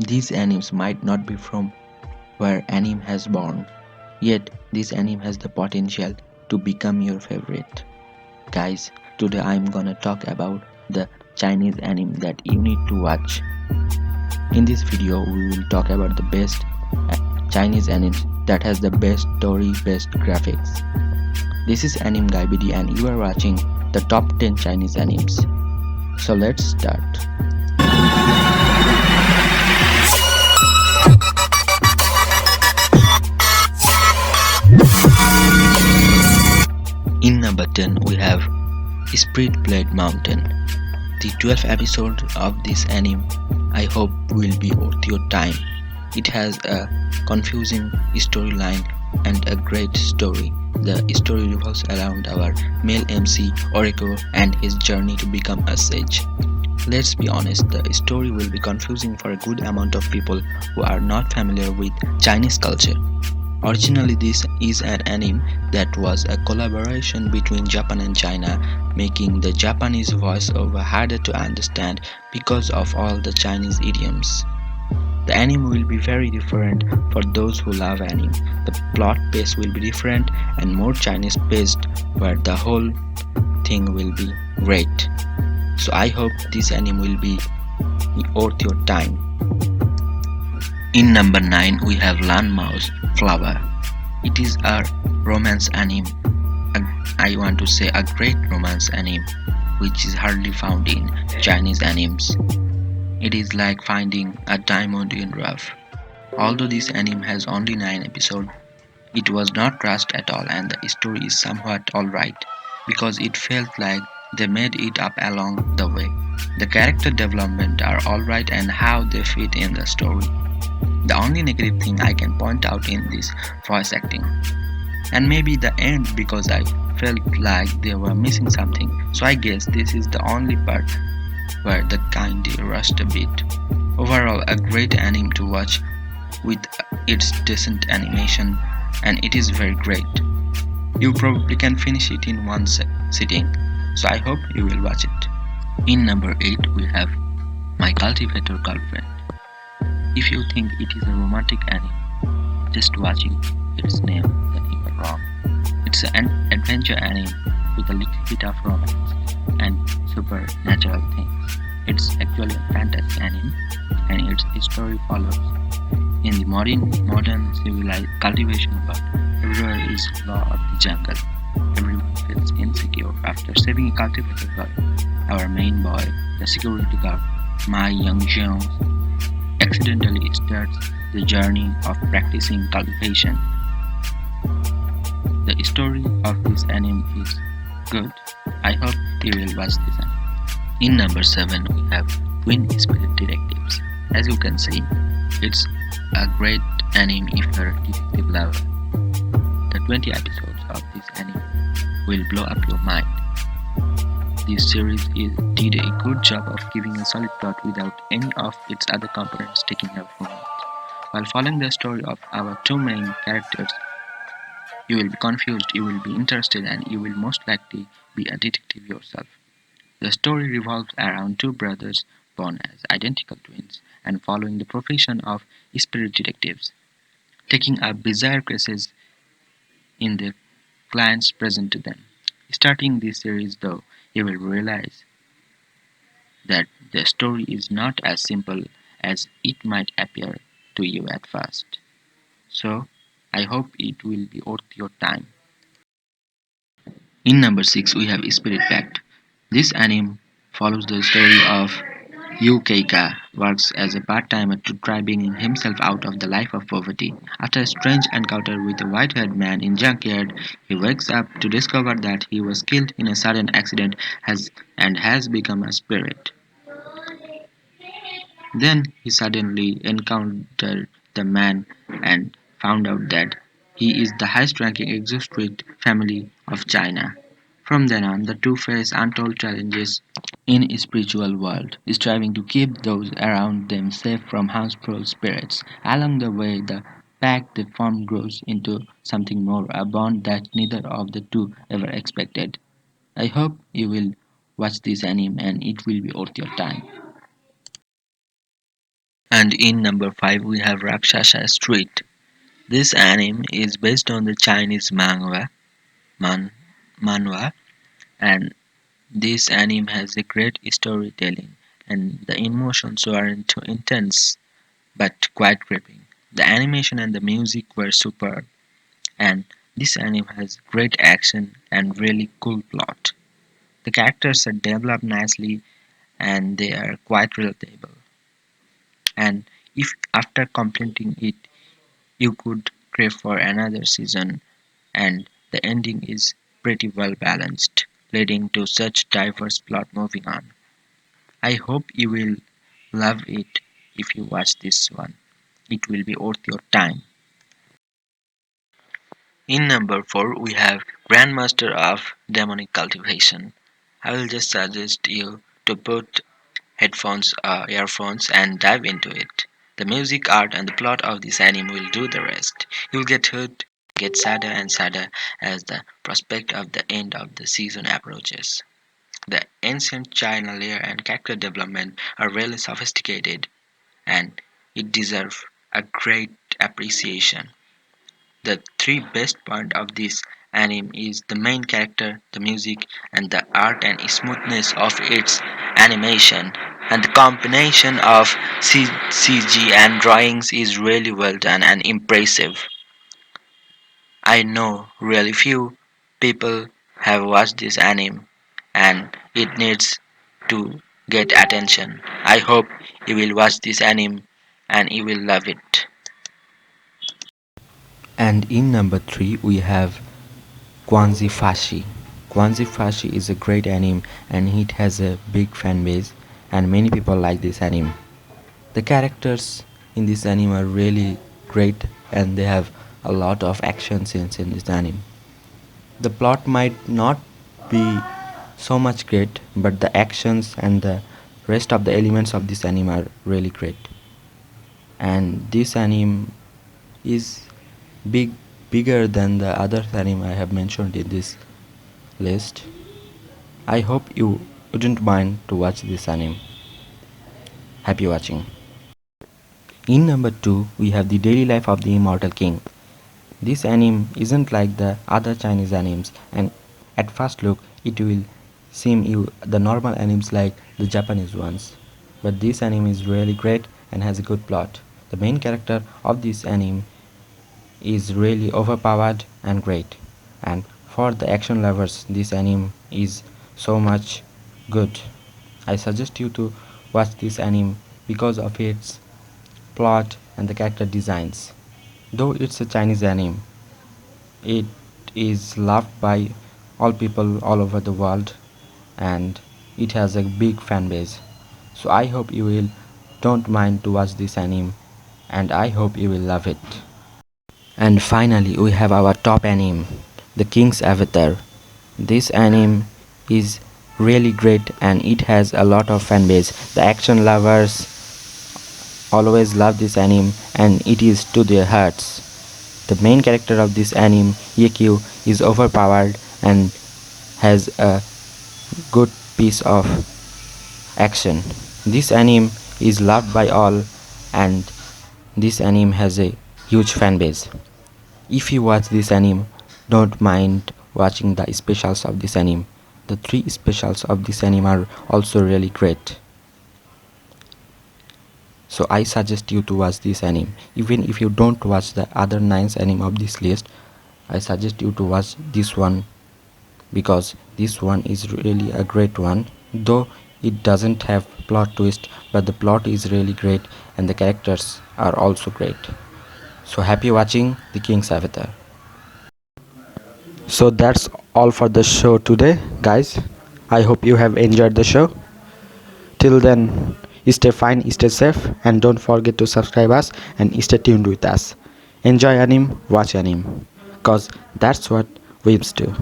These animes might not be from where anime has born, yet this anime has the potential to become your favorite. Guys, today I'm gonna talk about the Chinese anime that you need to watch. In this video, we will talk about the best Chinese animes that has the best story, best graphics. This is Anime Guy BD and you are watching the top 10 Chinese animes. So let's start. In number 10 we have Spirit Blade Mountain. The 12th episode of this anime I hope will be worth your time. It has a confusing storyline and a great story. The story revolves around our male MC Oreko and his journey to become a sage. Let's be honest, the story will be confusing for a good amount of people who are not familiar with Chinese culture. Originally, this is an anime that was a collaboration between Japan and China, making the Japanese voiceover harder to understand because of all the Chinese idioms. The anime will be very different for those who love anime. The plot pace will be different and more Chinese paced, where the whole thing will be great. So I hope this anime will be worth your time. In number 9 we have Lan Mao's Flower. It is a romance anime. I want to say a great romance anime, which is hardly found in Chinese animes. It is like finding a diamond in rough. Although this anime has only 9 episodes, it was not rushed at all and the story is somewhat alright because it felt like they made it up along the way. The character development are alright and how they fit in the story. The only negative thing I can point out in this voice acting. And maybe the end because I felt like they were missing something. So I guess this is the only part where the kinda rushed a bit. Overall a great anime to watch with its decent animation and it is very great. You probably can finish it in one sitting. So I hope you will watch it. In number 8 we have My Cultivator Girlfriend. If you think it is a romantic anime, just watching its name, then you are wrong. It's an adventure anime with a little bit of romance and supernatural things. It's actually a fantasy anime, and its story follows in the modern civilized cultivation world. Everywhere is law of the jungle. Everyone feels insecure after saving a cultivator girl. Our main boy, the security guard, Ma Young-jeong, accidentally starts the journey of practicing cultivation. The story of this anime is good. I hope you will watch this anime. In number 7 we have Twin Spirit Detectives. As you can see, it's a great anime if you're a detective lover. The 20 episodes of this anime will blow up your mind. This series did a good job of giving a solid plot without any of its other components taking away from it. While following the story of our two main characters, you will be confused, you will be interested, and you will most likely be a detective yourself. The story revolves around two brothers born as identical twins and following the profession of spirit detectives, taking up bizarre cases in the clients present to them. Starting this series, though, you will realize that the story is not as simple as it might appear to you at first. So, I hope it will be worth your time. In number 6 we have Spirit Pact. This anime follows the story of Yu Keika works as a part-timer to try bringing himself out of the life of poverty. After a strange encounter with a white-haired man in junkyard, he wakes up to discover that he was killed in a sudden accident and has become a spirit. Then he suddenly encountered the man and found out that he is the highest-ranking exotic family of China. From then on, the two face untold challenges in a spiritual world, striving to keep those around them safe from harmful spirits. Along the way, the pact they form grows into something more, a bond that neither of the two ever expected. I hope you will watch this anime and it will be worth your time. And in number 5 we have Rakshasa Street. This anime is based on the Chinese man, manhwa, and this anime has a great storytelling, and the emotions weren't too intense but quite gripping. The animation and the music were superb, and this anime has great action and really cool plot. The characters are developed nicely and they are quite relatable. And if after completing it you could crave for another season, and the ending is pretty well balanced, leading to such diverse plot moving on. I hope you will love it if you watch this one. It will be worth your time. In number 4 we have Grandmaster of Demonic Cultivation. I will just suggest you to put headphones or earphones and dive into it. The music, art and the plot of this anime will do the rest. You'll get hooked, get sadder and sadder as the prospect of the end of the season approaches. The ancient China layer and character development are really sophisticated and it deserves a great appreciation. The three best points of this anime is the main character, the music, and the art and smoothness of its animation. And the combination of CG and drawings is really well done and impressive. I know really few people have watched this anime and it needs to get attention. I hope you will watch this anime and you will love it. And in number 3 we have Kwanzi Fashi. Kwanzi Fashi is a great anime and it has a big fan base and many people like this anime. The characters in this anime are really great and they have a lot of action scenes in this anime. The plot might not be so much great, but the actions and the rest of the elements of this anime are really great. And this anime is bigger than the other anime I have mentioned in this list. I hope you wouldn't mind to watch this anime. Happy watching. In number 2 we have the daily life of the immortal king. This anime isn't like the other Chinese animes, and at first look it will seem you the normal animes like the Japanese ones. But this anime is really great and has a good plot. The main character of this anime is really overpowered and great. And for the action lovers, this anime is so much good. I suggest you to watch this anime because of its plot and the character designs. Though it's a Chinese anime, it is loved by all people all over the world and it has a big fan base. So I hope you will don't mind to watch this anime and I hope you will love it. And finally we have our top anime, The King's Avatar. This anime is really great and it has a lot of fan base. The action lovers always love this anime and it is to their hearts. The main character of this anime, Yekyu, is overpowered and has a good piece of action. This anime is loved by all and this anime has a huge fan base. If you watch this anime, don't mind watching the specials of this anime. The three specials of this anime are also really great. So I suggest you to watch this anime. Even if you don't watch the other 9 anime of this list, I suggest you to watch this one because this one is really a great one. Though it doesn't have plot twist, but the plot is really great and the characters are also great. So happy watching The King's Avatar. So that's all for the show today, guys. I hope you have enjoyed the show. Till then, stay fine, stay safe, and don't forget to subscribe us and stay tuned with us. Enjoy anime, watch anime, cause that's what weebs do.